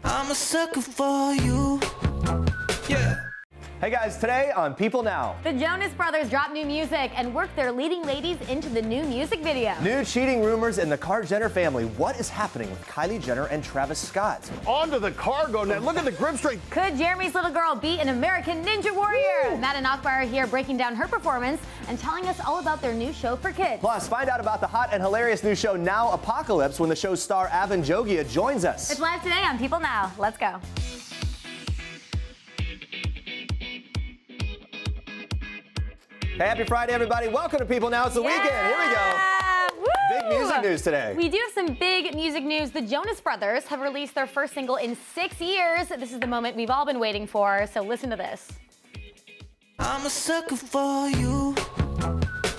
I'm a sucker for you. Yeah. Hey guys, today on People Now. The Jonas Brothers dropped new music and worked their leading ladies into the new music video. New cheating rumors in the Jenner family. What is happening with Kylie Jenner and Travis Scott? On to the cargo net. Look at the grip strength. Could Jeremy's little girl be an American Ninja Warrior? Woo! Matt and Akbar are here breaking down her performance and telling us all about their new show for kids. Plus, find out about the hot and hilarious new show Now Apocalypse when the show's star Avan Jogia joins us. It's live today on People Now. Let's go. Hey, happy Friday, everybody. Welcome to People Now. It's the weekend. Here we go. Woo! Big music news today. We do have some big music news. The Jonas Brothers have released their first single in 6 years. This is the moment we've all been waiting for, so listen to this. I'm a sucker for you.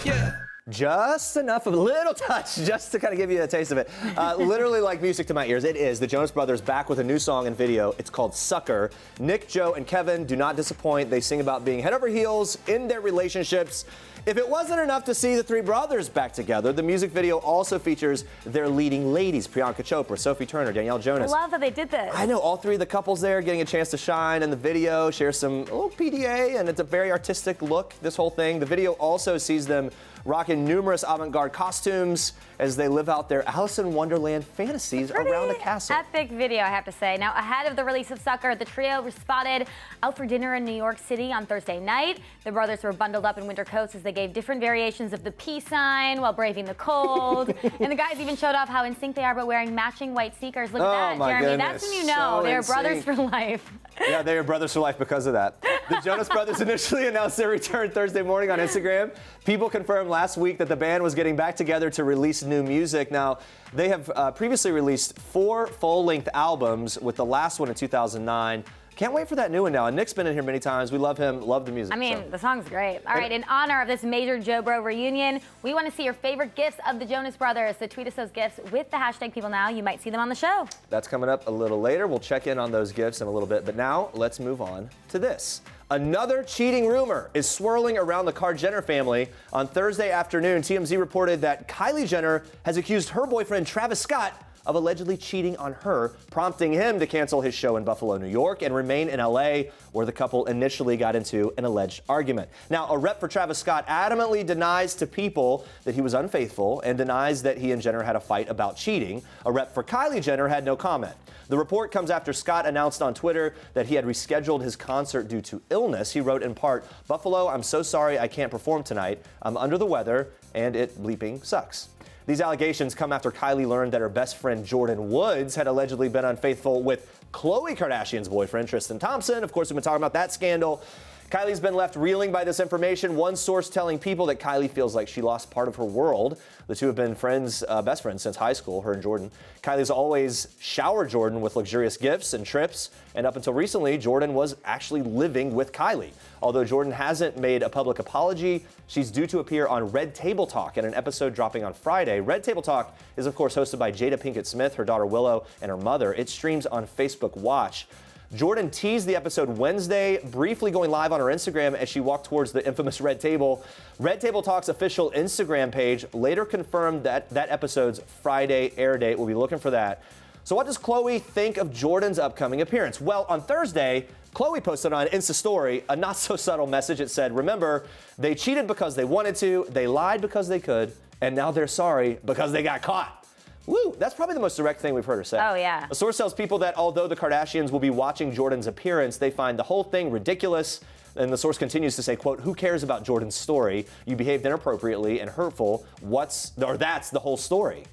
Yeah. Just enough of a little touch just to kind of give you a taste of it. Literally like music to my ears. It is the Jonas Brothers back with a new song and video. It's called Sucker. Nick, Joe, and Kevin do not disappoint. They sing about being head over heels in their relationships. If it wasn't enough to see the three brothers back together, the music video also features their leading ladies, Priyanka Chopra, Sophie Turner, Danielle Jonas. I love that they did this. I know, all three of the couples there getting a chance to shine in the video, share some little PDA, and it's a very artistic look, this whole thing. The video also sees them rocking numerous avant-garde costumes as they live out their Alice in Wonderland fantasies around the castle. Epic video, I have to say. Now, ahead of the release of Sucker, the trio was spotted out for dinner in New York City on Thursday night. The brothers were bundled up in winter coats as they gave different variations of the peace sign while braving the cold. And the guys even showed off how in sync they are by wearing matching white sneakers. Look at that, my Jeremy. goodness. That's when you know So they're in brothers sync. for life. Yeah, they are brothers for life because of that. The Jonas Brothers initially announced their return Thursday morning on Instagram. People confirmed last week that the band was getting back together to release new music. Now, they have previously released 4 full-length albums, with the last one in 2009. Can't wait for that new one now. And Nick's been in here many times. We love him, love the music. I mean, the song's great. All right, in honor of this major Joe Bro reunion, we want to see your favorite gifts of the Jonas Brothers. So tweet us those gifts with the hashtag PeopleNow. You might see them on the show. That's coming up a little later. We'll check in on those gifts in a little bit. But now, let's move on to this. Another cheating rumor is swirling around the Jenner family. On Thursday afternoon, TMZ reported that Kylie Jenner has accused her boyfriend, Travis Scott, of allegedly cheating on her, prompting him to cancel his show in Buffalo, New York, and remain in LA, where the couple initially got into an alleged argument. Now, a rep for Travis Scott adamantly denies to People that he was unfaithful and denies that he and Jenner had a fight about cheating. A rep for Kylie Jenner had no comment. The report comes after Scott announced on Twitter that he had rescheduled his concert due to illness. He wrote in part, "Buffalo, I'm so sorry I can't perform tonight. I'm under the weather, and it bleeping sucks." These allegations come after Kylie learned that her best friend Jordan Woods had allegedly been unfaithful with Khloe Kardashian's boyfriend, Tristan Thompson. Of course, we've been talking about that scandal. Kylie's been left reeling by this information. One source telling People that Kylie feels like she lost part of her world. The two have been friends, best friends since high school, her and Jordan. Kylie's always showered Jordan with luxurious gifts and trips, and up until recently, Jordan was actually living with Kylie. Although Jordan hasn't made a public apology, she's due to appear on Red Table Talk in an episode dropping on Friday. Red Table Talk is, of course, hosted by Jada Pinkett Smith, her daughter Willow, and her mother. It streams on Facebook Watch. Jordan teased the episode Wednesday, briefly going live on her Instagram as she walked towards the infamous Red Table. Red Table Talk's official Instagram page later confirmed that that episode's Friday air date. We'll be looking for that. So what does Khloe think of Jordan's upcoming appearance? Well, on Thursday, Khloe posted on Insta Story a not-so-subtle message. It said, "Remember, they cheated because they wanted to, they lied because they could, and now they're sorry because they got caught." Woo, that's probably the most direct thing we've heard her say. Oh, yeah. A source tells People that although the Kardashians will be watching Jordan's appearance, they find the whole thing ridiculous. And the source continues to say, quote, "Who cares about Jordan's story? You behaved inappropriately and hurtful. That's the whole story."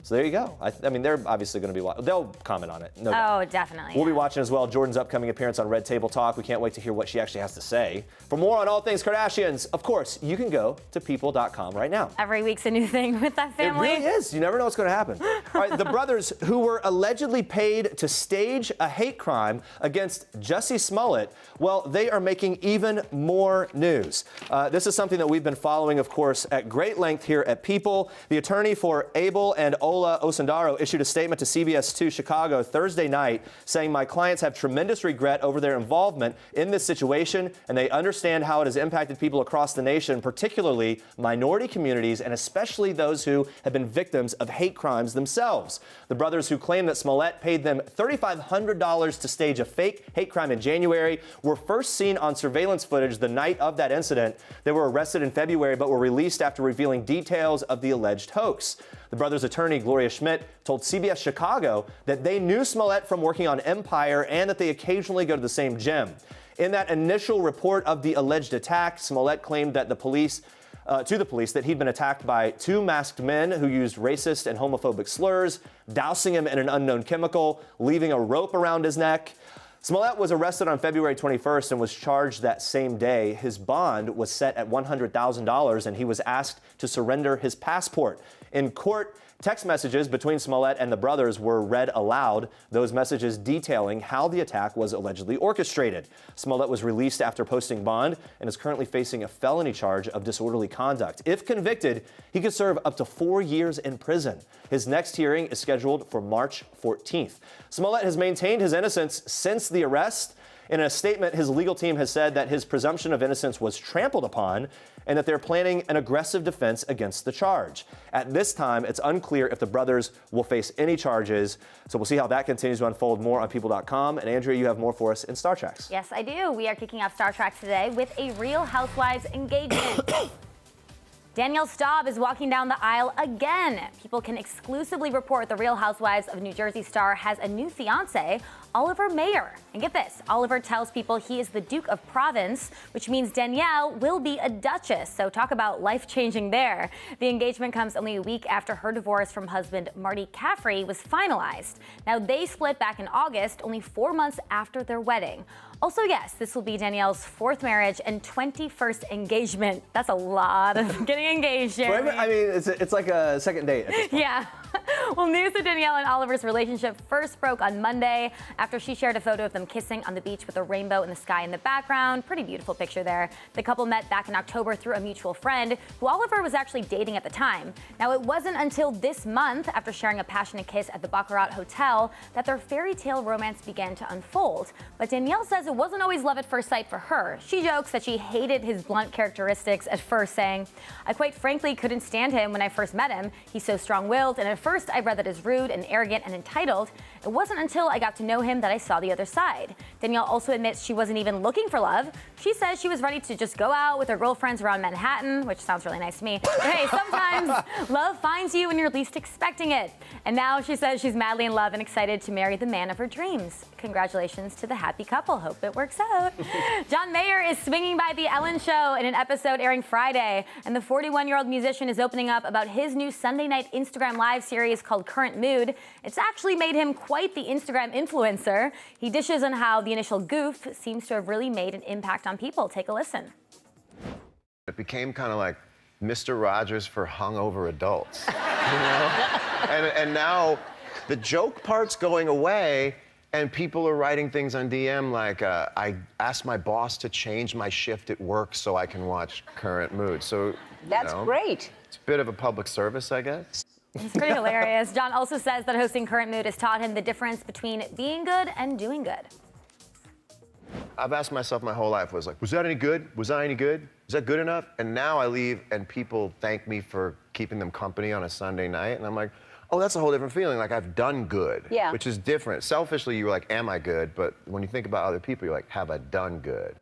So there you go. I mean, they're obviously going to be they'll comment on it. No doubt. Oh, definitely. We'll be watching as well Jordan's upcoming appearance on Red Table Talk. We can't wait to hear what she actually has to say. For more on all things Kardashians, of course, you can go to people.com right now. Every week's a new thing with that family. It really is. You never know what's going to happen. All right, the brothers who were allegedly paid to stage a hate crime against Jussie Smollett, well, they are making even more news. This is something that we've been following, of course, at great length here at People. The attorney for Abel and Ola Osundaro issued a statement to CBS 2 Chicago Thursday night saying, "My clients have tremendous regret over their involvement in this situation, and they understand how it has impacted people across the nation, particularly minority communities and especially those who have been victims of hate crimes themselves." The brothers, who claim that Smollett paid them $3,500 to stage a fake hate crime in January, were first seen on surveillance footage the night of that incident. They were arrested in February but were released after revealing details of the alleged hoax. The brothers' attorney, Gloria Schmidt, told CBS Chicago that they knew Smollett from working on Empire and that they occasionally go to the same gym. In that initial report of the alleged attack, Smollett claimed that to the police that he'd been attacked by two masked men who used racist and homophobic slurs, dousing him in an unknown chemical, leaving a rope around his neck. Smollett was arrested on February 21st and was charged that same day. His bond was set at $100,000 and he was asked to surrender his passport. In court, text messages between Smollett and the brothers were read aloud, those messages detailing how the attack was allegedly orchestrated. Smollett was released after posting bond and is currently facing a felony charge of disorderly conduct. If convicted, he could serve up to 4 years in prison. His next hearing is scheduled for March 14th. Smollett has maintained his innocence since the arrest. In a statement, his legal team has said that his presumption of innocence was trampled upon and that they're planning an aggressive defense against the charge. At this time, it's unclear if the brothers will face any charges. So we'll see how that continues to unfold. More on People.com. And Andrea, you have more for us in Star Treks. Yes, I do. We are kicking off Star Trek today with a Real Housewives engagement. Danielle Staub is walking down the aisle again. People can exclusively report the Real Housewives of New Jersey star has a new fiancé, Oliver Mayer. And get this, Oliver tells people he is the Duke of Provence, which means Danielle will be a Duchess. So talk about life-changing there. The engagement comes only a week after her divorce from husband Marty Caffrey was finalized. Now, they split back in August, only 4 months after their wedding. Also, yes, this will be Danielle's 4th marriage and 21st engagement. That's a lot of getting engaged, Jeremy. I mean, it's like a second date at this point. Yeah. Well, news of Danielle and Oliver's relationship first broke on Monday after she shared a photo of them kissing on the beach with a rainbow in the sky in the background. Pretty beautiful picture there. The couple met back in October through a mutual friend who Oliver was actually dating at the time. Now, it wasn't until this month, after sharing a passionate kiss at the Baccarat Hotel, that their fairy tale romance began to unfold. But Danielle says it wasn't always love at first sight for her. She jokes that she hated his blunt characteristics at first, saying, "I quite frankly couldn't stand him when I first met him. He's so strong-willed, and at first I read that as rude and arrogant and entitled. It wasn't until I got to know him that I saw the other side." Danielle also admits she wasn't even looking for love. She says she was ready to just go out with her girlfriends around Manhattan, which sounds really nice to me. But hey, sometimes love finds you when you're least expecting it. And now she says she's madly in love and excited to marry the man of her dreams. Congratulations to the happy couple. Hope it works out. John Mayer is swinging by the Ellen Show in an episode airing Friday, and the 41-year-old musician is opening up about his new Sunday night Instagram Live series called Current Mood. It's actually made him quite the Instagram influencer. He dishes on how the initial goof seems to have really made an impact on people. Take a listen. It became kind of like Mr. Rogers for hungover adults, you know? and now the joke part's going away, and people are writing things on DM like, I asked my boss to change my shift at work so I can watch Current Mood. So that's great. It's a bit of a public service, I guess. It's pretty hilarious. John also says that hosting Current Mood has taught him the difference between being good and doing good. I've asked myself my whole life, was that any good? Was I any good? Is that good enough? And now I leave and people thank me for keeping them company on a Sunday night. And I'm like, oh, that's a whole different feeling. Like, I've done good, which is different. Selfishly, you're like, am I good? But when you think about other people, you're like, have I done good?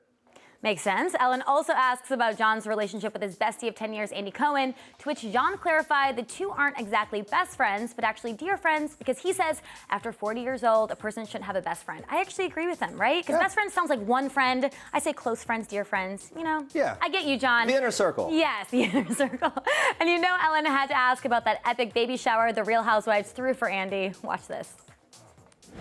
Makes sense. Ellen also asks about John's relationship with his bestie of 10 years, Andy Cohen, to which John clarified the two aren't exactly best friends, but actually dear friends, because he says after 40 years old, a person shouldn't have a best friend. I actually agree with him, right? Because best friend sounds like one friend. I say close friends, dear friends, you know? Yeah. I get you, John. The inner circle. Yes, the inner circle. And you know Ellen had to ask about that epic baby shower the Real Housewives threw for Andy. Watch this.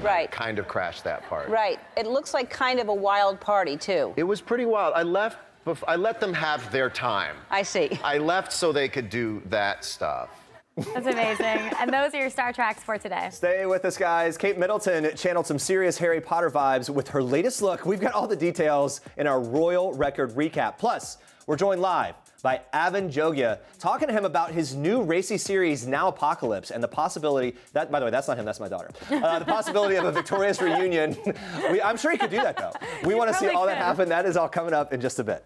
Right. Kind of crashed that part. Right. It looks like kind of a wild party, too. It was pretty wild. I let them have their time. I see. I left so they could do that stuff. That's amazing. And those are your Star Treks for today. Stay with us, guys. Kate Middleton channeled some serious Harry Potter vibes with her latest look. We've got all the details in our Royal Record recap. Plus, we're joined live by Avan Jogia, talking to him about his new racy series, Now Apocalypse, and the possibility that, by the way, that's not him, that's my daughter. The possibility of a victorious reunion. I'm sure he could do that, though. We want to see all that happen. That is all coming up in just a bit.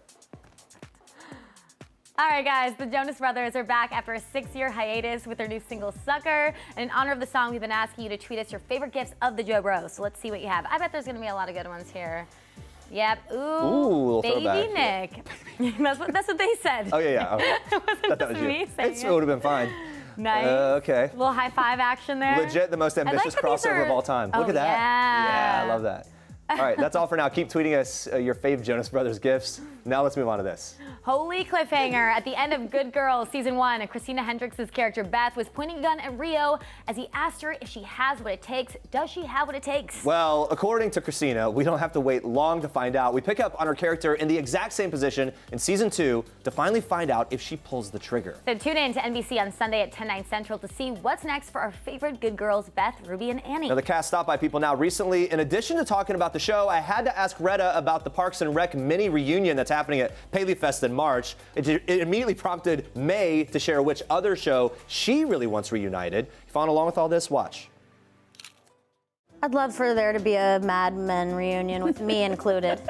All right, guys, the Jonas Brothers are back after a 6-year hiatus with their new single, Sucker. And in honor of the song, we've been asking you to tweet us your favorite gifts of the Jo Bros. So let's see what you have. I bet there's going to be a lot of good ones here. Yep. Ooh, baby throwback. Nick. that's what they said. Oh, yeah. Okay. It wasn't that was me you. saying It it. would have been fine. Nice. Okay. Little high five action there. Legit the most ambitious that these crossover are- of all time. Oh, Look at that. yeah. Yeah, I love that. All right, that's all for now. Keep tweeting us your fave Jonas Brothers gifts. Now let's move on to this. Holy cliffhanger. At the end of Good Girls Season 1, Christina Hendricks' character Beth was pointing a gun at Rio as he asked her if she has what it takes. Does she have what it takes? Well, according to Christina, we don't have to wait long to find out. We pick up on her character in the exact same position in Season 2 to finally find out if she pulls the trigger. So tune in to NBC on Sunday at 10, 9 Central to see what's next for our favorite Good Girls, Beth, Ruby, and Annie. Now, the cast stopped by People Now recently. In addition to talking about the show, I had to ask Retta about the Parks and Rec mini reunion that's happening at Paley Fest in March. It immediately prompted May to share which other show she really wants reunited. You following along with all this? Watch. I'd love for there to be a Mad Men reunion with me included.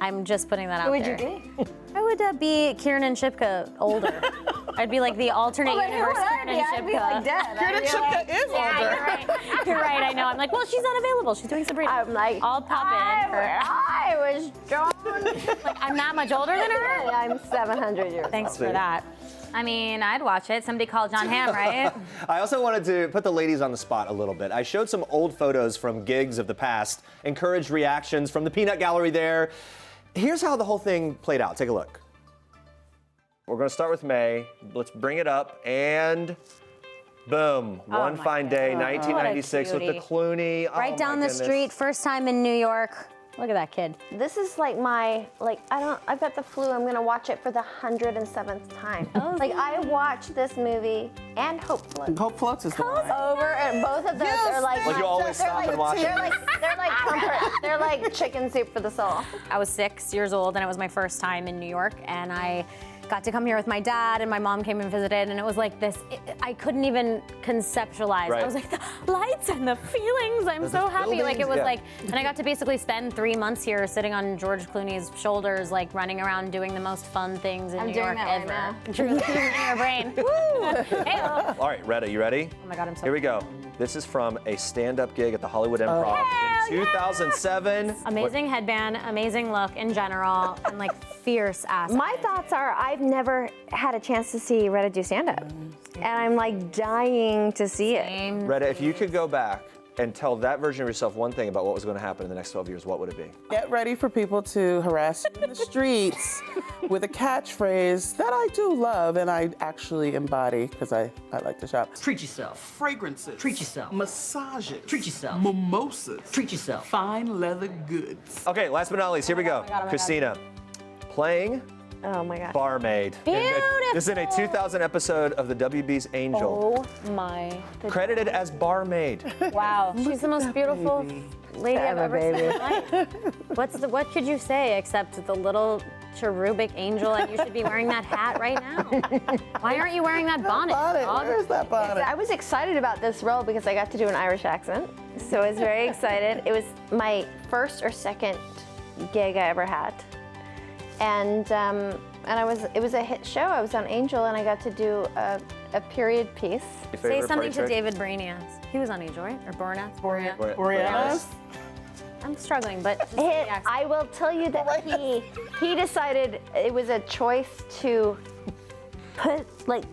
I'm just putting that out there. Who would you be? I would be Kieran and Shipka older. I'd be like the alternate universe Kieran and Shipka. I'd be like dead. Kieran and Shipka is older. Yeah, you're right. You're right, I know. I'm like, well, she's unavailable. She's doing Sabrina. I'm like, I'll pop in. I was drawn. Like, I'm that much older than her? I'm 700 years Thanks for that. I mean, I'd watch it. Somebody called John Hamm, right? I also wanted to put the ladies on the spot a little bit. I showed some old photos from gigs of the past, encouraged reactions from the peanut gallery there. Here's how the whole thing played out. Take a look. We're going to start with May. Let's bring it up and boom. One fine day, 1996 with the cutie. Clooney. Oh, Right down my the goodness. street, first time in New York. Look at that kid. This is like I've got the flu. I'm gonna watch it for the 107th time. Like I watched this movie and Hope Floats Hope Floats is the one. over, and both of those are like Like you always stop and watch it. they're like comfort. They're like chicken soup for the soul. I was 6 years old and it was my first time in New York, and I got to come here with my dad, and my mom came and visited, and it was like this, I couldn't even conceptualize. Right. I was like, the lights and the feelings, I'm so happy. Like it was yeah. like, and I got to basically spend 3 months here sitting on George Clooney's shoulders, like running around doing the most fun things in New doing York that right ever. now. Truly in your brain. Woo! Hey-o. All right, Retta, you ready? Oh my God, I'm so Here we go. This is from a stand-up gig at the Hollywood Improv in 2007. Amazing headband, amazing look in general, and like fierce ass. My thoughts are I've never had a chance to see Retta do stand-up, and I'm like dying to see it. Retta, if you could go back and tell that version of yourself one thing about what was going to happen in the next 12 years, what would it be? Get ready for people to harass you in the streets with a catchphrase that I do love and I actually embody because I like to shop. Treat yourself. Fragrances. Treat yourself. Massages. Treat yourself. Mimosas. Treat yourself. Fine leather goods. Okay, last but not least, here we go. Christina, playing Oh my God. barmaid. This is in a 2000 episode of the WB's Angel. Oh my. Credited as barmaid. Wow. She's the most beautiful lady I've ever seen in my life. What could you say except the little cherubic angel, and you should be wearing that hat right now. Why aren't you wearing that bonnet? dog? Where's that bonnet? I was excited about this role because I got to do an Irish accent, so I was very excited. It was my first or second gig I ever had, and it was a hit show. I was on Angel, and I got to do a period piece. Your Say favorite something party to trick? David Boreanaz. He was on Angel, right? Or Boreanaz? Boreanaz? I'm struggling, but just the accent. I will tell you that he decided it was a choice to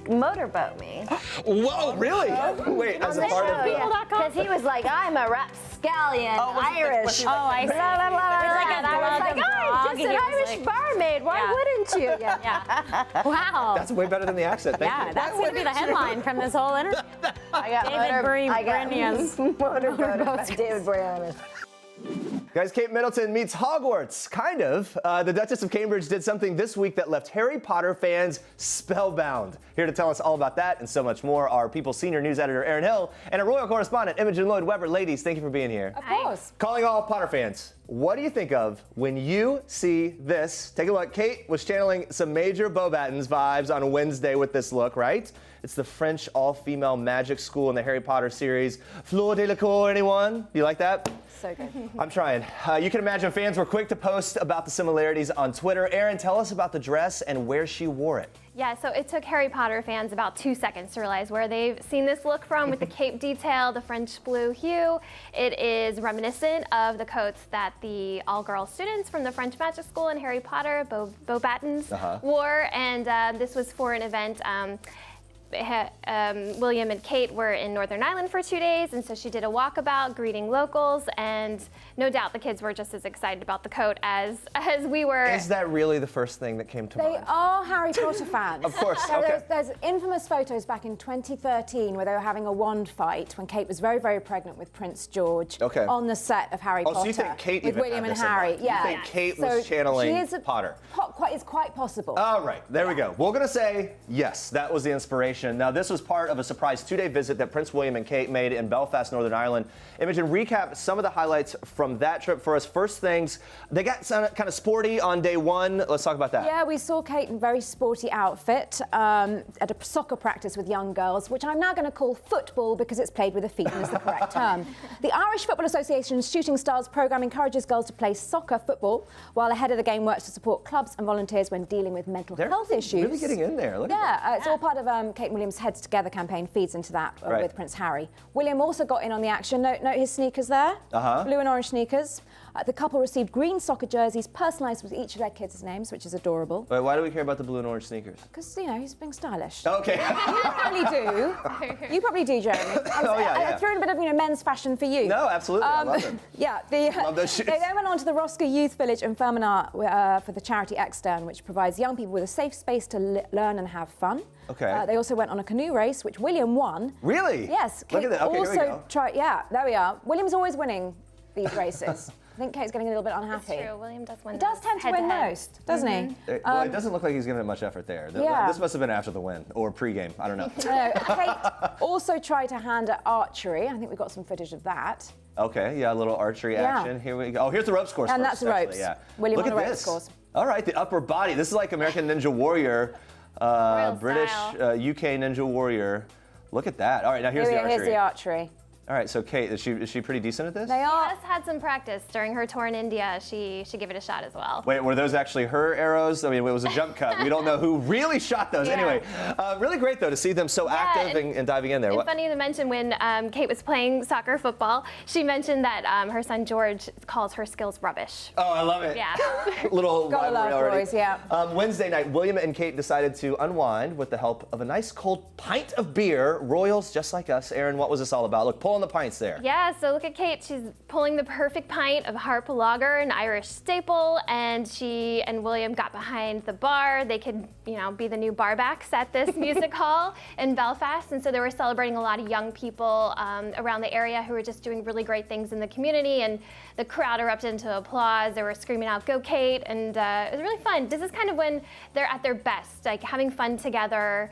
motorboat me. Whoa, really? Wait, as a part of the... Because he was like, I'm a rapscallion, Irish. Oh, I see. Blah, blah, blah, It's like blah. a And I was like, I'm blog. just He an was Irish like- barmaid. Why Yeah. wouldn't you? Yeah. Wow. That's way better than the accent. Thank Yeah, you. that's going to be the headline from this whole interview. I got David motorboat Boreanaz. by David Boreanaz. Guys, Kate Middleton meets Hogwarts, kind of. The Duchess of Cambridge did something this week that left Harry Potter fans spellbound. Here to tell us all about that and so much more are People senior news editor Erin Hill and a royal correspondent Imogen Lloyd-Webber. Ladies, thank you for being here. Of course. Calling all Potter fans, what do you think of when you see this? Take a look. Kate was channeling some major Beauxbatons vibes on Wednesday with this look, right? It's the French all-female magic school in the Harry Potter series. Fleur de la Cour, anyone? You like that? So good. I'm trying. You can imagine fans were quick to post about the similarities on Twitter. Erin, tell us about the dress and where she wore it. Yeah, so it took Harry Potter fans about 2 seconds to realize where they've seen this look from with the cape detail, the French blue hue. It is reminiscent of the coats that the all-girl students from the French magic school in Harry Potter, Beauxbatons, wore, and this was for an event. William and Kate were in Northern Ireland for 2 days, and so she did a walkabout greeting locals, and no doubt the kids were just as excited about the coat as we were. Is that really the first thing that came to mind? They are Harry Potter fans. Of course, So okay. there's infamous photos back in 2013 where they were having a wand fight when Kate was very, very pregnant with Prince George on the set of Harry Potter. So you think Kate with even William had and this in Harry? mind? Yeah. You think Kate was channeling Potter? It's quite possible. All right, there we go. We're gonna say yes, that was the inspiration. Now this was part of a surprise 2-day visit that Prince William and Kate made in Belfast, Northern Ireland. Imogen, recap some of the highlights from that trip for us. First things, they got kind of sporty on day one. Let's talk about that. Yeah, we saw Kate in a very sporty outfit at a soccer practice with young girls, which I'm now going to call football because it's played with the feet and is the correct term. The Irish Football Association's Shooting Stars programme encourages girls to play soccer football, while ahead of the game works to support clubs and volunteers when dealing with mental health issues. Really getting in there. Look at that. It's all part of Kate and William's Heads Together campaign, feeds into that with Prince Harry. William also got in on the action. Note his sneakers there, blue and orange sneakers. The couple received green soccer jerseys personalised with each of their kids' names, which is adorable. Wait, why do we care about the blue and orange sneakers? Because, you know, he's being stylish. Okay. You probably do. You probably do, Jeremy. I threw in a bit of, men's fashion for you. No, absolutely. I love them. Yeah. Love those shoes. They then went on to the Roscoe Youth Village in Fermanagh for the charity Extern, which provides young people with a safe space to learn and have fun. Okay. They also went on a canoe race, which William won. Really? Yes. Look at that. Okay, also here we go. Yeah, there we are. William's always winning these races. I think Kate's getting a little bit unhappy. It's true. William does win. He does tend to win most, doesn't he? Well, it doesn't look like he's giving it much effort there. This must have been after the win or pre-game. I don't know. Kate also tried her hand at archery. I think we got some footage of that. Okay, yeah, a little archery action. Here we go. Oh, here's the ropes course. And first, that's the ropes. Yeah. William Look on the at ropes this. course. All right, the upper body. This is like American Ninja Warrior, British, UK Ninja Warrior. Look at that. All right, now here's the archery. Here's the archery. All right, so Kate, is she pretty decent at this? They are. She has had some practice during her tour in India. She gave it a shot as well. Wait, were those actually her arrows? I mean, it was a jump cut. We don't know who really shot those. Anyway, really great, though, to see them so active and diving in there. It's funny to mention when Kate was playing soccer football, she mentioned that her son George calls her skills rubbish. Oh, I love it. Yeah. Little Gotta rivalry love already. boys, yeah. Wednesday night, William and Kate decided to unwind with the help of a nice cold pint of beer. Royals just like us. Erin, what was this all about? Look, pull on the pints there. Yeah, so look at Kate. She's pulling the perfect pint of Harp Lager, an Irish staple, and she and William got behind the bar. They could, be the new barbacks at this music hall in Belfast, and so they were celebrating a lot of young people around the area who were just doing really great things in the community, and the crowd erupted into applause. They were screaming out, "Go Kate!" and it was really fun. This is kind of when they're at their best, like having fun together.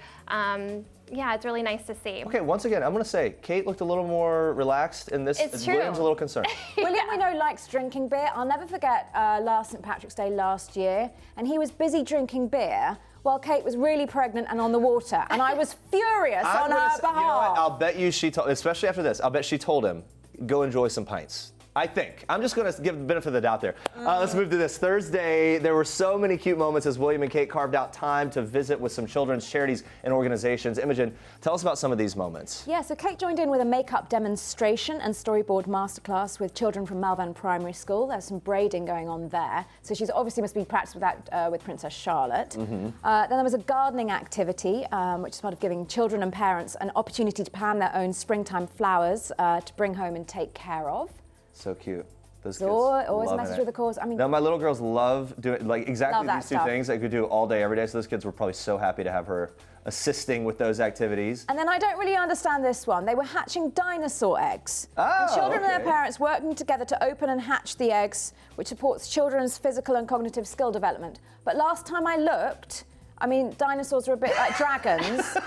Yeah, it's really nice to see. Okay, once again, I'm going to say, Kate looked a little more relaxed in this. It's true. William's a little concerned. William, we know, likes drinking beer. I'll never forget last St. Patrick's Day last year, and he was busy drinking beer while Kate was really pregnant and on the water, and I was furious on her behalf. You know what? I'll bet you she told, especially after this, I'll bet she told him, go enjoy some pints. I think. I'm just going to give the benefit of the doubt there. Let's move to this. Thursday, there were so many cute moments as William and Kate carved out time to visit with some children's charities and organizations. Imogen, tell us about some of these moments. Yeah, so Kate joined in with a makeup demonstration and storyboard masterclass with children from Malvern Primary School. There's some braiding going on there. So she's obviously must be practiced with that with Princess Charlotte. Then there was a gardening activity, which is part of giving children and parents an opportunity to plan their own springtime flowers to bring home and take care of. So cute. Those So kids always a loving message it. with the cause. I mean, No, my little girls love doing exactly Love that these two stuff. things. They could do all day, every day. So those kids were probably so happy to have her assisting with those activities. And then I don't really understand this one. They were hatching dinosaur eggs. And children and their parents working together to open and hatch the eggs, which supports children's physical and cognitive skill development. But last time I looked, I mean, dinosaurs are a bit like dragons,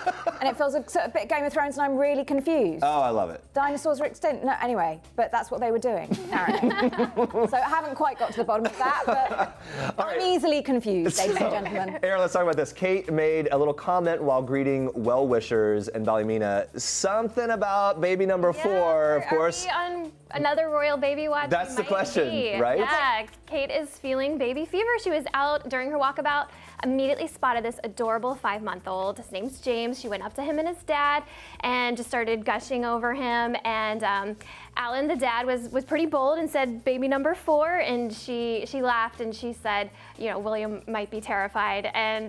and it feels a sort of bit Game of Thrones, and I'm really confused. Oh, I love it. Dinosaurs are extinct. No, anyway, but that's what they were doing, apparently. So I haven't quite got to the bottom of that, but I'm easily confused, ladies and gentlemen. Aaron, let's talk about this. Kate made a little comment while greeting well-wishers in Ballymena. Something about baby number 4, of course. Are we on another royal baby watch? That's the question, right? Yeah, Kate is feeling baby fever. She was out during her walkabout, immediately spotted this adorable 5-month-old. His name's James. She went up to him and his dad and just started gushing over him. And Alan, the dad, was pretty bold and said, baby number 4. And she laughed and she said, you know, William might be terrified, and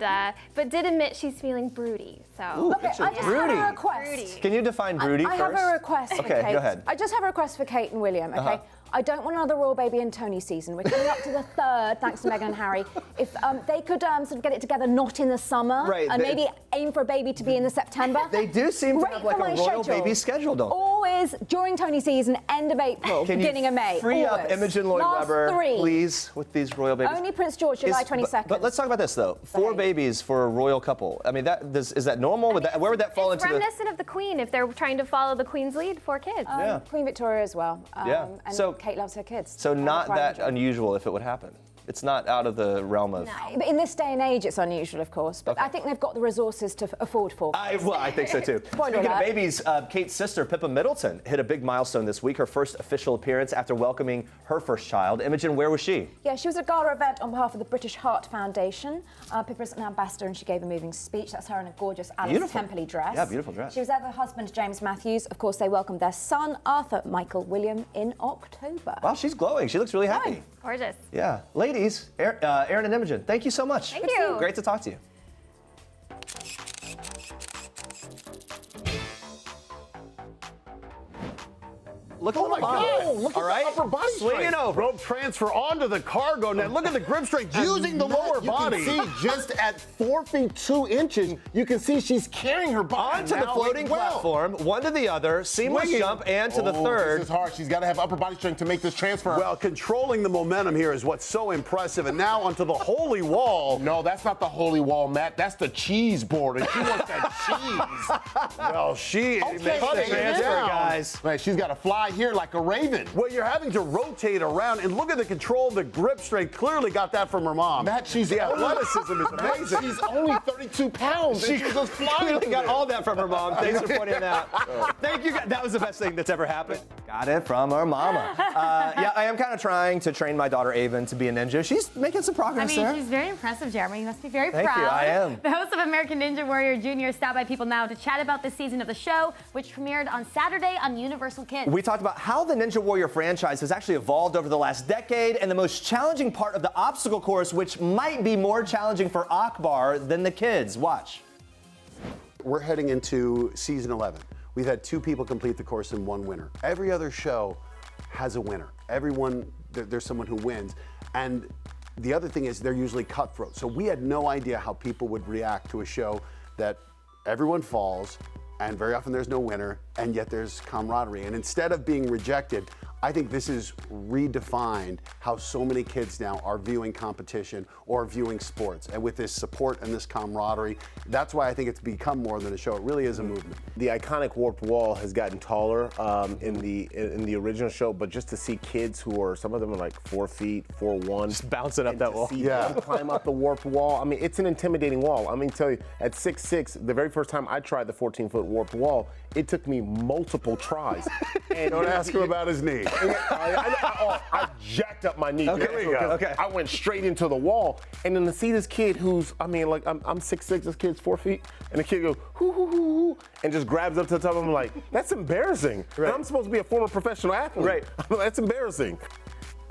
but did admit she's feeling broody. So Ooh, Okay, I just have a request. Can you define broody I first? have a request for Okay, Kate. go ahead. I just have a request for Kate and William, okay? I don't want another Royal Baby and Tony season. We're coming up to the 3rd, thanks to Meghan and Harry. If they could sort of get it together, not in the summer, Right, and maybe aim for a baby to be in the September. They do seem to Great have like for a my royal schedule. baby schedule, don't they? Always during Tony season, end of April, Can beginning you of May. free up always. Imogen Lloyd Last Webber, 3. please, with these royal babies? Only Prince George, July 22nd. But let's talk about this though. 4 babies for a royal couple. I mean, is that normal? Where would that fall it's into the? reminiscent of the Queen if they're trying to follow the Queen's lead, 4 kids. Yeah. Queen Victoria as well. Yeah. And So- Kate loves her kids. So not Pride that and joy. unusual if it would happen. It's not out of the realm of. But in this day and age, it's unusual, of course. But I think they've got the resources to afford 4. I think so too. Spoiler Speaking of alert. babies, Kate's sister, Pippa Middleton, hit a big milestone this week, her first official appearance after welcoming her first child. Imogen, where was she? Yeah, she was at a gala event on behalf of the British Heart Foundation. Pippa's an ambassador and she gave a moving speech. That's her in a gorgeous Alice Beautiful. Templey dress. Yeah, beautiful dress. She was there with her husband, James Matthews. Of course, they welcomed their son, Arthur Michael William, in October. Wow, she's glowing. She looks really happy. Gorgeous. Yeah. Ladies, Aaron and Imogen, thank you so much. Thank you. Great to talk to you. Look at Oh my God! Look All at right? the upper body Swing strength. it over. Rope transfer onto the cargo net. Look at the grip strength using the lower body. You can see just at 4 feet 2 inches, you can see she's carrying her body Onto the now, floating like, well. platform, one to the other, seamless Swinging. jump, and to the Oh, third. This is hard. She's got to have upper body strength to make this transfer. Well, controlling the momentum here is what's so impressive. And now onto the holy wall. No, that's not the holy wall, Matt. That's the cheese board, and she wants that cheese. Well, she Okay, makes the cut it transfer, down. guys. Man, she's got to fly here like a raven. Well, you're having to rotate around, and look at the control, the grip strength. Clearly got that from her mom. Matt, she's the only- athleticism is amazing. She's only 32 pounds. She and she's just flying. clearly through got there. all that from her mom. Thanks for pointing that out. Thank you. That was the best thing that's ever happened. Got it from her mama. Yeah, I am kind of trying to train my daughter Avan to be a ninja. She's making some I progress mean, there. she's very impressive, Jeremy. You must be very Thank proud. you, I am. The host of American Ninja Warrior Jr. stopped by People Now to chat about this season of the show, which premiered on Saturday on Universal Kids. We talked about how the Ninja Warrior franchise has actually evolved over the last decade and the most challenging part of the obstacle course, which might be more challenging for Akbar than the kids. Watch. We're heading into season 11. We've had 2 people complete the course and 1 winner. Every other show has a winner. There's someone who wins. And the other thing is they're usually cutthroat. So we had no idea how people would react to a show that everyone falls, and very often there's no winner, and yet there's camaraderie. And instead of being rejected, I think this has redefined how so many kids now are viewing competition or viewing sports. And with this support and this camaraderie, that's why I think it's become more than a show. It really is a movement. The iconic warped wall has gotten taller in the original show, but just to see kids who are, some of them are like 4 feet, 4'1", Just bouncing up that wall. see them climb up the warped wall. I mean, it's an intimidating wall. I mean, tell you, at 6'6", the very first time I tried the 14-foot warped wall, it took me multiple tries. And Don't ask him about his knee. I jacked up my knee. Okay, There we go. go. Okay. I went straight into the wall, and then to see this kid who's, I mean, like I'm 6'6", this kid's 4 feet, and the kid goes hoo hoo hoo hoo, and just grabs up to the top. I'm like, that's embarrassing. Right. I'm supposed to be a former professional athlete. Right. That's embarrassing.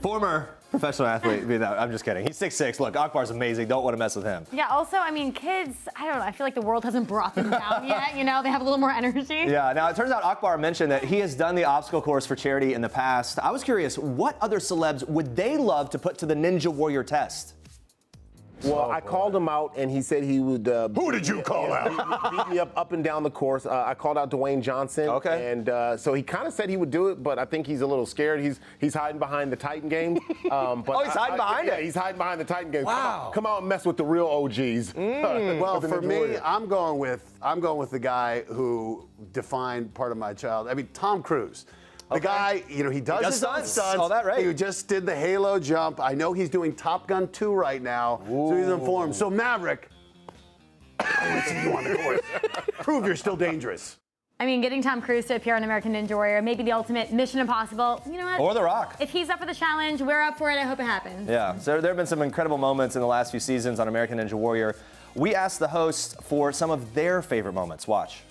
Former professional athlete. I'm just kidding. He's 6'6". Look, Akbar's amazing. Don't want to mess with him. Yeah, also, I mean, kids, I don't know, I feel like the world hasn't brought them down yet, you know? They have a little more energy. Yeah, now it turns out Akbar mentioned that he has done the obstacle course for charity in the past. I was curious, what other celebs would they love to put to the Ninja Warrior test? Well, I called him out, and he said he would. Who did you call out? Beat me up and down the course. I called out Dwayne Johnson. Okay. And so he kind of said he would do it, but I think he's a little scared. He's hiding behind the Titan game. But he's hiding behind it? Yeah, he's hiding behind the Titan game. Wow. Come out and mess with the real OGs. Well, for me, I'm going with the guy who defined part of my childhood. I mean, Tom Cruise. The guy, he does his own stunts. All that, right? He just did the Halo jump. I know he's doing Top Gun 2 right now, so he's in form. So Maverick, I want to see you on the course. Prove you're still dangerous. I mean, getting Tom Cruise to appear on American Ninja Warrior, maybe the ultimate Mission Impossible. You know what? Or The Rock. If he's up for the challenge, we're up for it. I hope it happens. Yeah, so there have been some incredible moments in the last few seasons on American Ninja Warrior. We asked the hosts for some of their favorite moments. Watch.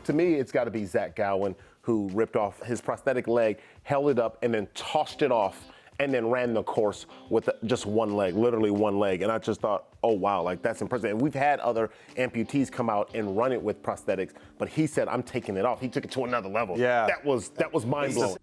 To me, it's got to be Zach Gowen, who ripped off his prosthetic leg, held it up, and then tossed it off, and then ran the course with just one leg, literally one leg. And I just thought, oh, wow, like that's impressive. And we've had other amputees come out and run it with prosthetics, but he said, I'm taking it off. He took it to another level. Yeah. That was mind-blowing.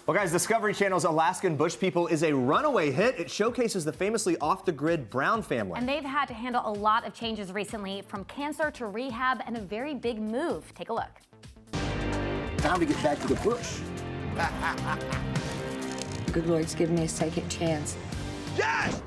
Well, guys, Discovery Channel's Alaskan Bush People is a runaway hit. It showcases the famously off-the-grid Brown family. And they've had to handle a lot of changes recently, from cancer to rehab and a very big move. Take a look. Time to get back to the bush. Good Lord's given me a second chance. Yes!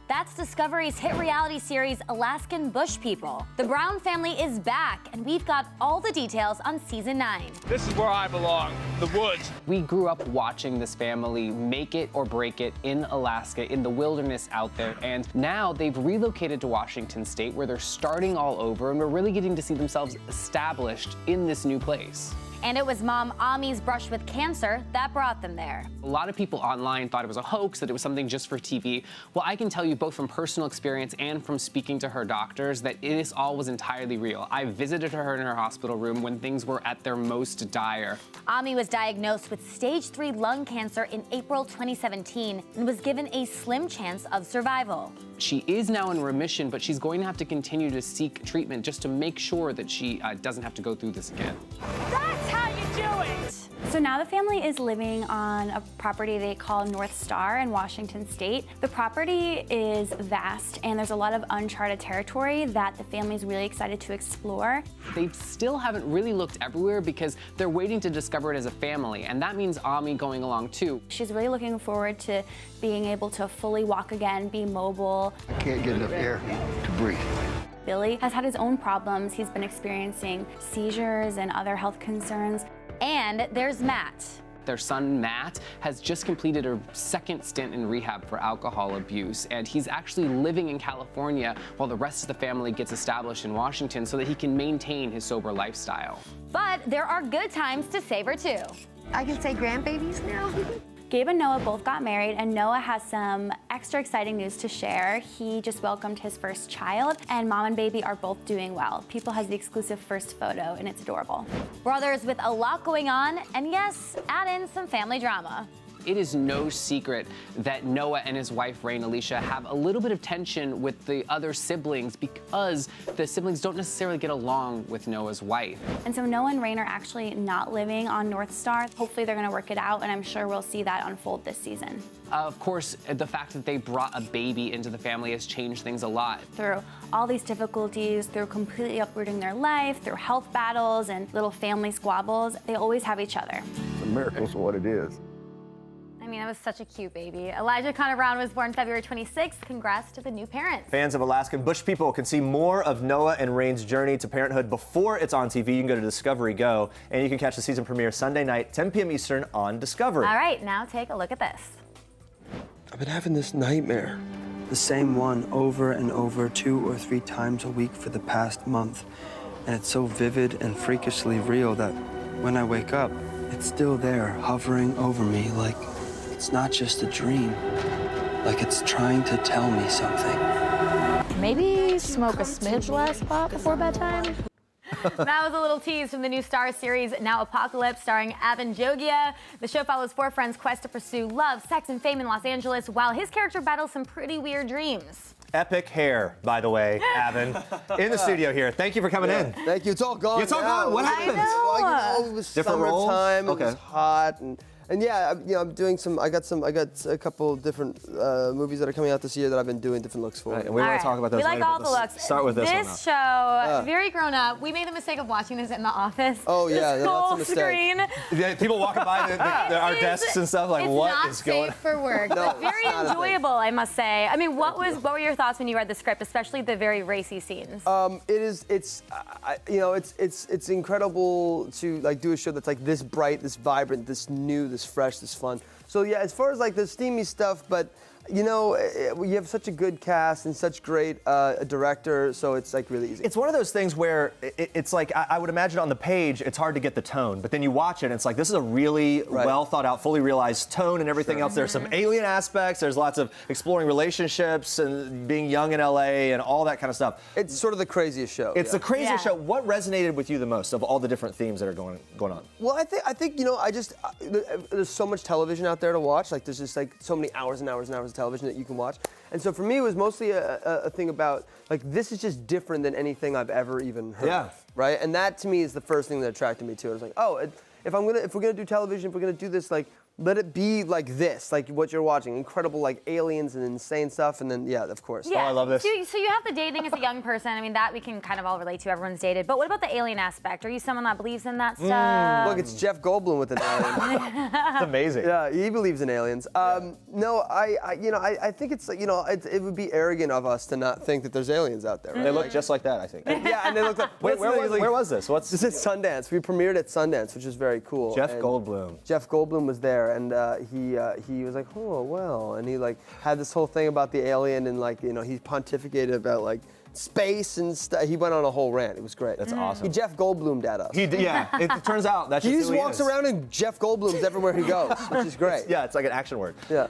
That's Discovery's hit reality series, Alaskan Bush People. The Brown family is back, and we've got all the details on season 9. This is where I belong, the woods. We grew up watching this family make it or break it in Alaska, in the wilderness out there, and now they've relocated to Washington State, where they're starting all over, and we're really getting to see themselves established in this new place. And it was mom Ami's brush with cancer that brought them there. A lot of people online thought it was a hoax, that it was something just for TV. Well, I can tell you both from personal experience and from speaking to her doctors that this all was entirely real. I visited her in her hospital room when things were at their most dire. Ami was diagnosed with stage 3 lung cancer in April 2017 and was given a slim chance of survival. She is now in remission, but she's going to have to continue to seek treatment just to make sure that she doesn't have to go through this again. That's how you do it! So now the family is living on a property they call North Star in Washington State. The property is vast, and there's a lot of uncharted territory that the family's really excited to explore. They still haven't really looked everywhere because they're waiting to discover it as a family, and that means Ami going along too. She's really looking forward to being able to fully walk again, be mobile. I can't get enough air to breathe. Billy has had his own problems. He's been experiencing seizures and other health concerns. And there's Matt. Their son, Matt, has just completed a second stint in rehab for alcohol abuse, and he's actually living in California while the rest of the family gets established in Washington so that he can maintain his sober lifestyle. But there are good times to savor too. I can say grandbabies now. Gabe and Noah both got married, and Noah has some extra exciting news to share. He just welcomed his first child, and mom and baby are both doing well. People has the exclusive first photo, and it's adorable. Brothers with a lot going on, and yes, add in some family drama. It is no secret that Noah and his wife, Rain Alicia, have a little bit of tension with the other siblings because the siblings don't necessarily get along with Noah's wife. And so Noah and Rain are actually not living on North Star. Hopefully they're gonna work it out, and I'm sure we'll see that unfold this season. Of course, the fact that they brought a baby into the family has changed things a lot. Through all these difficulties, through completely uprooting their life, through health battles and little family squabbles, they always have each other. It's a miracle for what it is. I mean, that was such a cute baby. Elijah Connor Brown was born February 26th. Congrats to the new parents. Fans of Alaskan Bush People can see more of Noah and Rain's journey to parenthood before it's on TV. You can go to Discovery Go, and you can catch the season premiere Sunday night, 10 p.m. Eastern on Discovery. All right, now take a look at this. I've been having this nightmare. The same one over and over 2 or 3 times a week for the past month. And it's so vivid and freakishly real that when I wake up, it's still there, hovering over me like it's not just a dream, like it's trying to tell me something. Maybe smoke a smidge less pot before bedtime? That was a little tease from the new Star series, Now Apocalypse, starring Avan Jogia. The show follows 4 friends' quest to pursue love, sex, and fame in Los Angeles, while his character battles some pretty weird dreams. Epic hair, by the way, Avan, in the studio here. Thank you for coming in. Thank you. It's all gone. It's all gone. What happened? Well, it was Different role? summertime. Okay. It was hot, and And yeah, I'm doing some. I got a couple different movies that are coming out this year that I've been doing different looks for. Right, and we want to talk about those We like later, all but the let's looks. Start with this one. This show, very grown up. We made the mistake of watching this in the office. Oh yeah, this that's full a mistake. screen. Yeah, people walking by our desks and stuff like, what is going on? It's not safe for work, but very enjoyable, I must say. I mean, what were your thoughts when you read the script, especially the very racy scenes? It's incredible to like do a show that's like this bright, this vibrant, this new, this fresh, this fun. So yeah, as far as like the steamy stuff, but you have such a good cast and such great director, so it's like really easy. It's one of those things where it's like, I would imagine on the page, it's hard to get the tone, but then you watch it and it's like, this is a really well thought out, fully realized tone and everything else. There's some alien aspects, there's lots of exploring relationships and being young in LA and all that kind of stuff. It's sort of the craziest show. It's the craziest show. What resonated with you the most of all the different themes that are going on? Well, I think there's so much television out there to watch. Like there's just like so many hours and hours and hours of television that you can watch. And so for me, it was mostly a thing about like, this is just different than anything I've ever even heard of, right? And that to me is the first thing that attracted me to it. I was like, oh, if we're gonna do television, if we're gonna do this, like, let it be like this, like what you're watching. Incredible, like aliens and insane stuff, and then of course. Yeah. Oh, I love this. So you have the dating as a young person. I mean, that we can kind of all relate to. Everyone's dated. But what about the alien aspect? Are you someone that believes in that stuff? Look, it's Jeff Goldblum with an alien. It's amazing. Yeah, he believes in aliens. No, I think it's it would be arrogant of us to not think that there's aliens out there. Right? They look just like that, I think. Yeah, and they look like. Wait, where was this? This is Sundance. We premiered at Sundance, which is very cool. Jeff Goldblum. Jeff Goldblum was there, and he was like, oh well, and he like had this whole thing about the alien, and like he pontificated about like space and stuff. He went on a whole rant. It was great. That's awesome. He Jeff Goldblumed at us. It turns out that's just he who just he walks is. around and Jeff Goldblums everywhere he goes, which is great. It's like an action word. Yeah.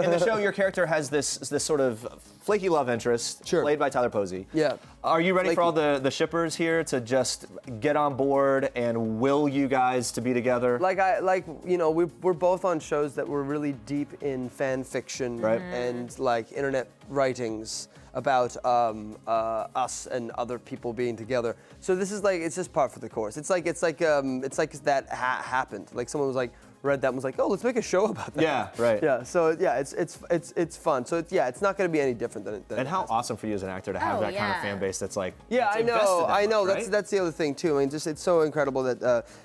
In the show, your character has this sort of flaky love interest, played by Tyler Posey. Yeah. Are you ready for all the shippers here to just get on board and will you guys to be together? We're both on shows that were really deep in fan fiction and like internet writings about us and other people being together. So this is like, it's just part for the course. It's like that happened. Like someone was like, read that and was like, oh, let's make a show about that. Yeah, right. Yeah, so yeah, it's fun. So it's not going to be any different than and how awesome for you as an actor to have that kind of fan base that's like, yeah, I know. Right? That's the other thing too. I mean, just it's so incredible that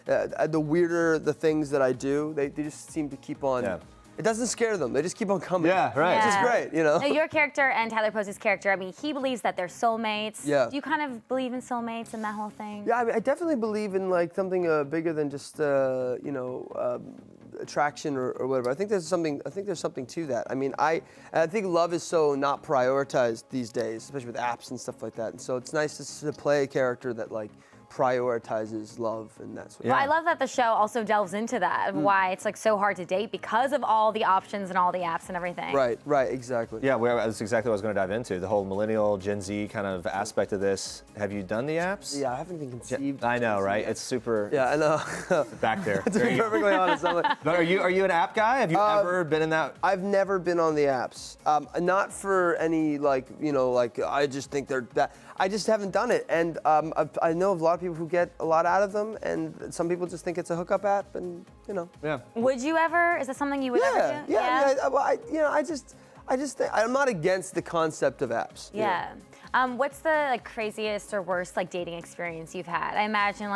the weirder the things that I do, they just seem to keep on. Yeah. It doesn't scare them. They just keep on coming. Yeah, right. Which is great, Now, your character and Tyler Posey's character, I mean, he believes that they're soulmates. Yeah. Do you kind of believe in soulmates and that whole thing? Yeah, I mean, I definitely believe in like something bigger than just attraction or whatever. I think there's something to that. I mean, I think love is so not prioritized these days, especially with apps and stuff like that. And so it's nice to play a character that like prioritizes love and that sort of Well, I love that the show also delves into that, of why it's like so hard to date because of all the options and all the apps and everything. Right, exactly. Yeah, that's exactly what I was going to dive into, the whole millennial, Gen Z kind of aspect of this. Have you done the apps? Yeah, I haven't even conceived. I know, right? It's super. Yeah, I know. Back there. To be perfectly honest, I'm like, but are you an app guy? Have you ever been in that? I've never been on the apps. Not for any I just think they're that. I just haven't done it, and I know of a lot of people who get a lot out of them, and some people just think it's a hookup app, and Yeah. Would you ever? Is that something you would ever do? I just think I'm not against the concept of apps. Yeah. What's the craziest or worst dating experience you've had? I imagine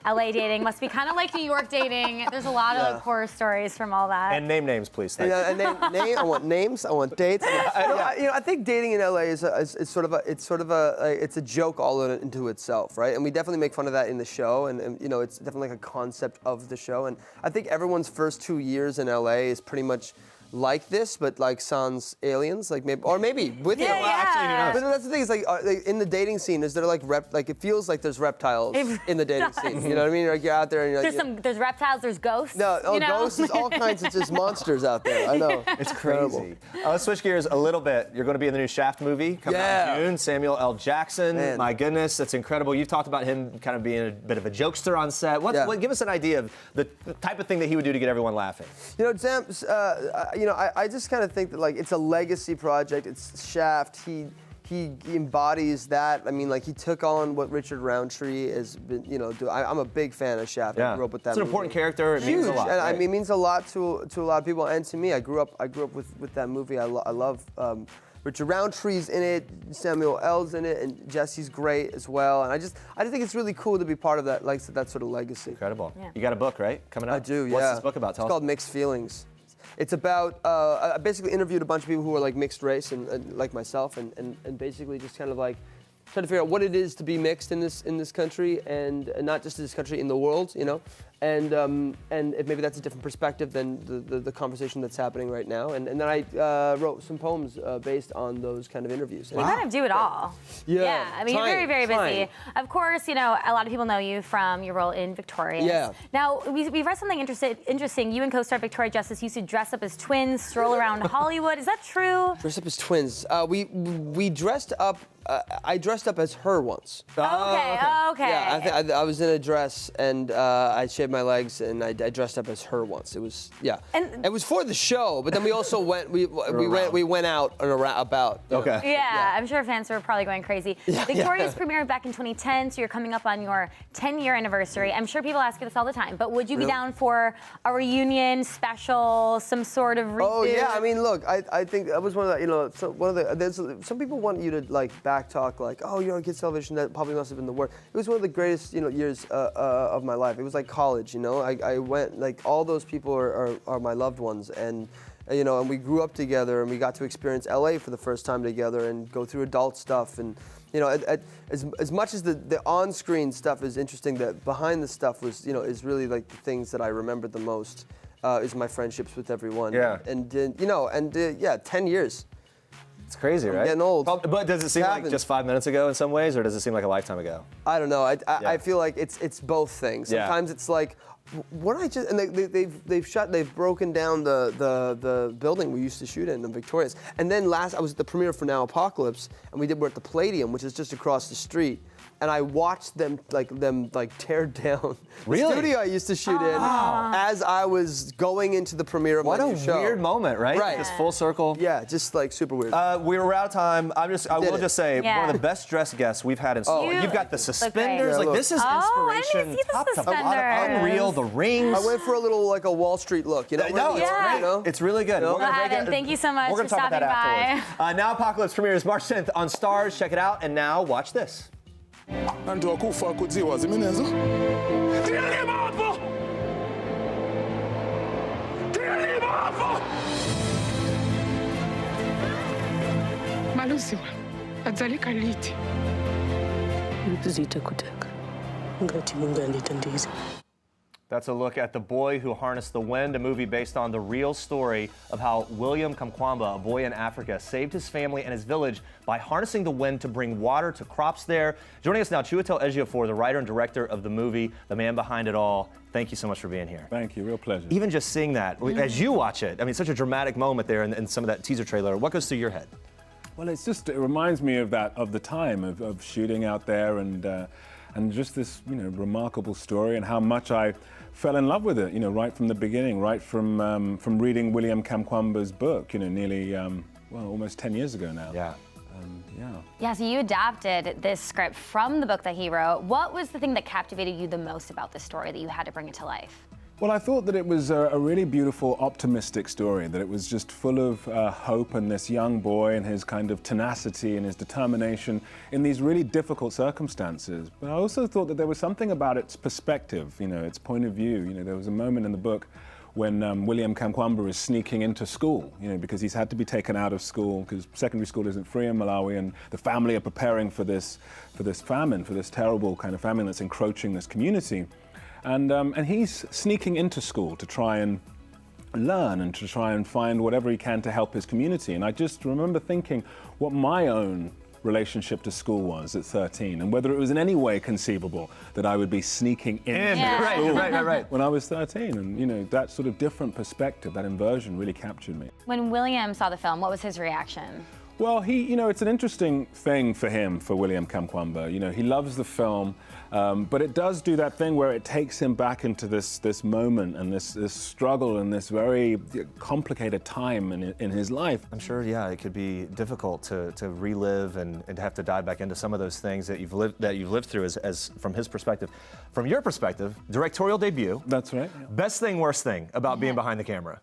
LA dating must be kind of like New York dating. There's a lot of horror stories from all that. And name names, please. Thank you. I want names. I want dates. I think dating in LA is sort of a joke all into itself, right? And we definitely make fun of that in the show, and it's definitely like a concept of the show. And I think everyone's first 2 years in LA is pretty much like this, but sans aliens, maybe with yeah, Actually, who knows? But that's the thing, is in the dating scene, is there it feels like there's reptiles in the dating scene. You know what I mean? You're out there and you're like, there's reptiles, there's ghosts. No, ghosts, there's all kinds of just monsters out there. I know. It's crazy. Let's switch gears a little bit. You're going to be in the new Shaft movie coming out in June. Samuel L. Jackson. Man. My goodness, that's incredible. You've talked about him kind of being a bit of a jokester on set. Give us an idea of the type of thing that he would do to get everyone laughing. Sam, I just kind of think that it's a legacy project. It's Shaft. he embodies that. I mean, like he took on what Richard Roundtree has been, you know, I'm a big fan of Shaft. I grew up with that. It's an important character. It means a lot. And right? I mean, it means a lot to a lot of people and to me. I grew up with that movie. I love Richard Roundtree's in it, Samuel L's in it, and Jesse's great as well. And I just think it's really cool to be part of that, like that sort of legacy. Incredible. Yeah. You got a book, right? Coming up. I do. Yeah. What's this book about? It's called Mixed Feelings. It's about I basically interviewed a bunch of people who are like mixed race and like myself, and basically just kind of like trying to figure out what it is to be mixed in this country, and not just in this country, in the world, you know. And if maybe that's a different perspective than the conversation that's happening right now. And then I wrote some poems based on those kind of interviews. You kind of do it all. Yeah. I mean, you're very, very busy. Of course, you know, a lot of people know you from your role in Victorious. Yeah. Now, we read something interesting. You and co-star Victoria Justice used to dress up as twins, stroll around Hollywood. Is that true? Dress up as twins. We dressed up. I dressed up as her once. Okay. Yeah, I was in a dress and I shaved my legs and I dressed up as her once. It was And it was for the show, but then we also went. We went out and about. Okay. Yeah, I'm sure fans were probably going crazy. Victorious premiered back in 2010, so you're coming up on your 10-year anniversary. I'm sure people ask you this all the time, but would you be down for a reunion special, some sort of reboot? Oh yeah, I mean, look, I think that was one of the, you know, there's some people want you to like back talk like, oh, you're on kids television, that probably must have been the worst. It was one of the greatest, you know, years of my life. It was like college, you know. I went, like, all those people are my loved ones, and you know, and we grew up together, and we got to experience LA for the first time together, and go through adult stuff, and you know, as much as the on-screen stuff is interesting, that behind the stuff was, you know, is really like the things that I remembered the most. Is my friendships with everyone. Yeah. And you know, and yeah, 10 years. It's crazy, right? I'm getting old. But does it seem like just 5 minutes ago in some ways, or does it seem like a lifetime ago? I don't know. I feel like it's both things. Sometimes it's like, what I just, and they've broken down the building we used to shoot in Victorious. And then I was at the premiere for Now Apocalypse, and we're at the Palladium, which is just across the street. And I watched them tear down the studio I used to shoot in as I was going into the premiere of my new show. What a weird moment, right? Right. Just full circle. Yeah, just like super weird. We're out of time. I will just say, one of the best dressed guests we've had in studio. You've got the suspenders. Like, this is inspiration. I didn't see the suspenders. Unreal, the rings. I went for a little like a Wall Street look, you know? No, it's great. You know? It's really good. Well, Avan, thank you so much for stopping by. Now Apocalypse premieres March 10th on Starz. Check it out. And now watch this. Malusiwa, adzaleka liti? Zitakutek. Ngati mungalita ndizi. That's a look at The Boy Who Harnessed the Wind, a movie based on the real story of how William Kamkwamba, a boy in Africa, saved his family and his village by harnessing the wind to bring water to crops there. Joining us now, Chiwetel Ejiofor, the writer and director of the movie, the man behind it all. Thank you so much for being here. Thank you, real pleasure. Even just seeing that, as you watch it, I mean, such a dramatic moment there in some of that teaser trailer. What goes through your head? Well, it reminds me of the time of shooting out there and just this, you know, remarkable story, and how much I fell in love with it, you know, right from the beginning, right from reading William Kamkwamba's book, you know, nearly, almost 10 years ago now. Yeah. Yeah, so you adapted this script from the book that he wrote. What was the thing that captivated you the most about this story that you had to bring it to life? Well, I thought that it was a really beautiful, optimistic story, that it was just full of hope, and this young boy and his kind of tenacity and his determination in these really difficult circumstances. But I also thought that there was something about its perspective, you know, its point of view. You know, there was a moment in the book when William Kamkwamba is sneaking into school, you know, because he's had to be taken out of school because secondary school isn't free in Malawi, and the family are preparing for this famine, for this terrible kind of famine that's encroaching this community. And he's sneaking into school to try and learn and to try and find whatever he can to help his community. And I just remember thinking what my own relationship to school was at 13, and whether it was in any way conceivable that I would be sneaking in school right. when I was 13. And, you know, that sort of different perspective, that inversion really captured me. When William saw the film, what was his reaction? Well, it's an interesting thing for him, for William Kamkwamba. He loves the film, but it does do that thing where it takes him back into this moment and this struggle and this very complicated time in his life. I'm sure, yeah, it could be difficult to relive and to have to dive back into some of those things that you've lived through as from his perspective. From your perspective, directorial debut. That's right. Yeah. Best thing, worst thing about being behind the camera?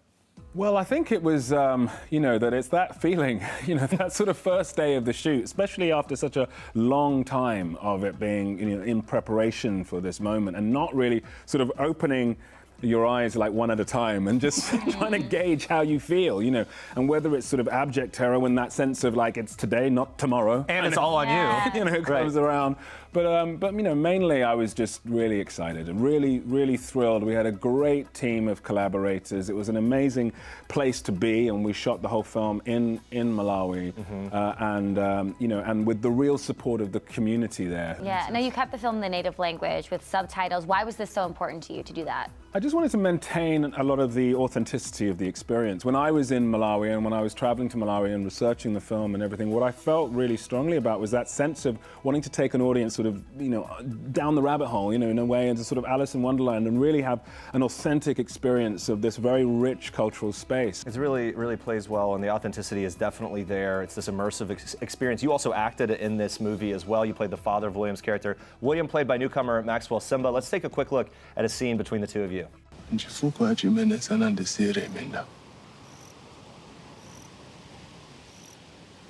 Well, I think it was, that it's that feeling, that sort of first day of the shoot, especially after such a long time of it being, in preparation for this moment and not really sort of opening your eyes like one at a time and just trying to gauge how you feel, and whether it's sort of abject terror in that sense of like it's today, not tomorrow. And it's all on you. It comes around. But mainly I was just really excited and really, really thrilled. We had a great team of collaborators. It was an amazing place to be, and we shot the whole film in Malawi, and with the real support of the community there. Yeah, no, you kept the film in the native language with subtitles. Why was this so important to you to do that? I just wanted to maintain a lot of the authenticity of the experience. When I was in Malawi and when I was traveling to Malawi and researching the film and everything, what I felt really strongly about was that sense of wanting to take an audience sort of, down the rabbit hole, in a way, into sort of Alice in Wonderland and really have an authentic experience of this very rich cultural space. It really plays well, and the authenticity is definitely there. It's this immersive experience. You also acted in this movie as well. You played the father of William's character. William, played by newcomer Maxwell Simba. Let's take a quick look at a scene between the two of you.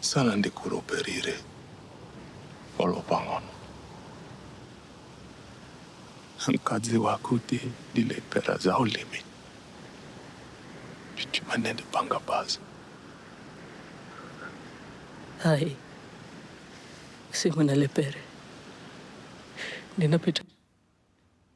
Sana ndikuruperire olopangono mkazi wakuti dilepera za ulimi chichimanende panga baza Hai, simuna lepere. Ninapita.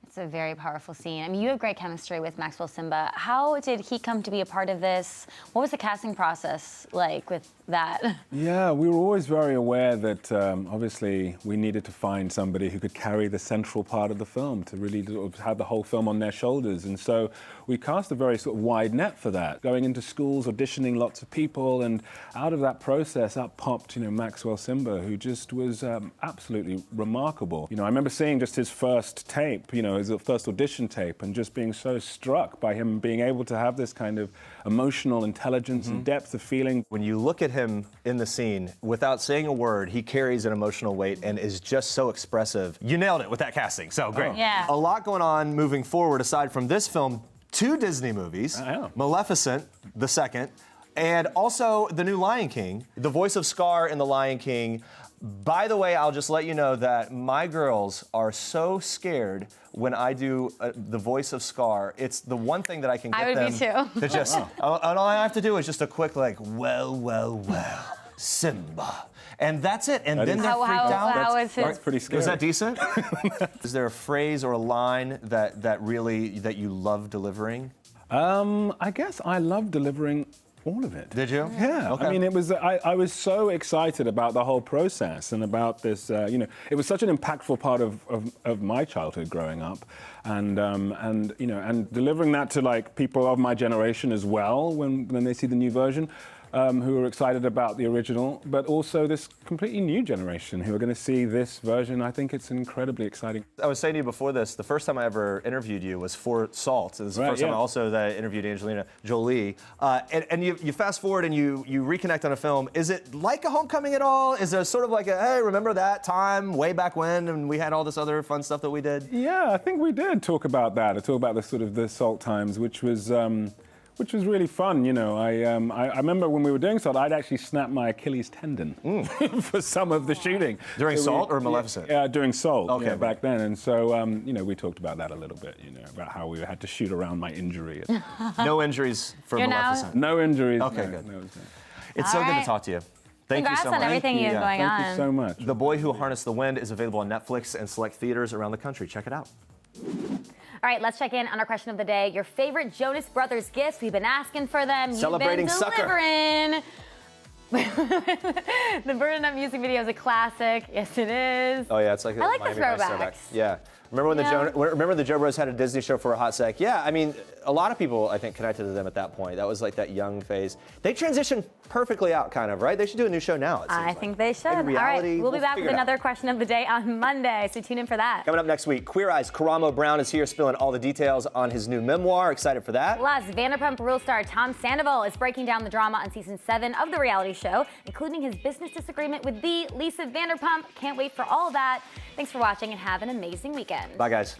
It's a very powerful scene. I mean, you have great chemistry with Maxwell Simba. How did he come to be a part of this? What was the casting process like with that? Yeah, we were always very aware that obviously we needed to find somebody who could carry the central part of the film, to really sort of have the whole film on their shoulders. And so we cast a very sort of wide net for that, going into schools, auditioning lots of people, and out of that process up popped, Maxwell Simba, who just was absolutely remarkable. I remember seeing just his first tape, his first audition tape, and just being so struck by him being able to have this kind of emotional intelligence and depth of feeling. When you look at him in the scene, without saying a word, he carries an emotional weight and is just so expressive. You nailed it with that casting, so great. Oh. Yeah. A lot going on moving forward aside from this film. 2 Disney movies, Maleficent, the second, and also the new Lion King, the voice of Scar in the Lion King. By the way, I'll just let you know that my girls are so scared when I do the voice of Scar. It's the one thing that I can get them to just, and all I have to do is just a quick well, Simba. And that's it. And then they're freaked out. That's pretty scary. Was that decent? Is there a phrase or a line that you love delivering? I guess I love delivering all of it. Did you? Yeah. Okay. I mean, it was. I was so excited about the whole process and about this. It was such an impactful part of my childhood growing up, and delivering that to like people of my generation as well when they see the new version. Who are excited about the original, but also this completely new generation who are going to see this version. I think it's incredibly exciting. I was saying to you before this, the first time I ever interviewed you was for Salt. It was the first time also that I interviewed Angelina Jolie. And you fast forward and you reconnect on a film. Is it like a homecoming at all? Is there sort of like a, hey, remember that time way back when and we had all this other fun stuff that we did? Yeah, I think we did talk about that. I talk about the sort of the Salt times, which was really fun, I remember when we were doing Salt, I'd actually snapped my Achilles tendon for some of the shooting. During Salt or Maleficent? Yeah, during Salt, okay, back then. And so, we talked about that a little bit, about how we had to shoot around my injury. No injuries for Maleficent? No injuries. Okay, good. It's so good to talk to you. Thank you so much. Congrats on everything you have going on. Thank you so much. The Boy Who Harnessed the Wind is available on Netflix and select theaters around the country. Check it out. All right, let's check in on our question of the day. Your favorite Jonas Brothers gifts. We've been asking for them. Celebrating You've been delivering. The Burden Up music video is a classic. Yes, it is. Oh, yeah, it's like I like the Miami Vice throwbacks. throwback. Yeah. Remember the Joe Bros had a Disney show for a hot sec? Yeah, I mean, a lot of people, I think, connected to them at that point. That was like that young phase. They transitioned perfectly out, kind of, right? They should do a new show now, it seems I think they should. Maybe All right, reality, we'll be back with figure it out. another question of the day on Monday, so tune in for that. Coming up next week, Queer Eye's Karamo Brown is here spilling all the details on his new memoir. Excited for that. Plus, Vanderpump Rules star Tom Sandoval is breaking down the drama on season 7 of the reality show, including his business disagreement with the Lisa Vanderpump. Can't wait for all of that. Thanks for watching and have an amazing weekend. Bye, guys.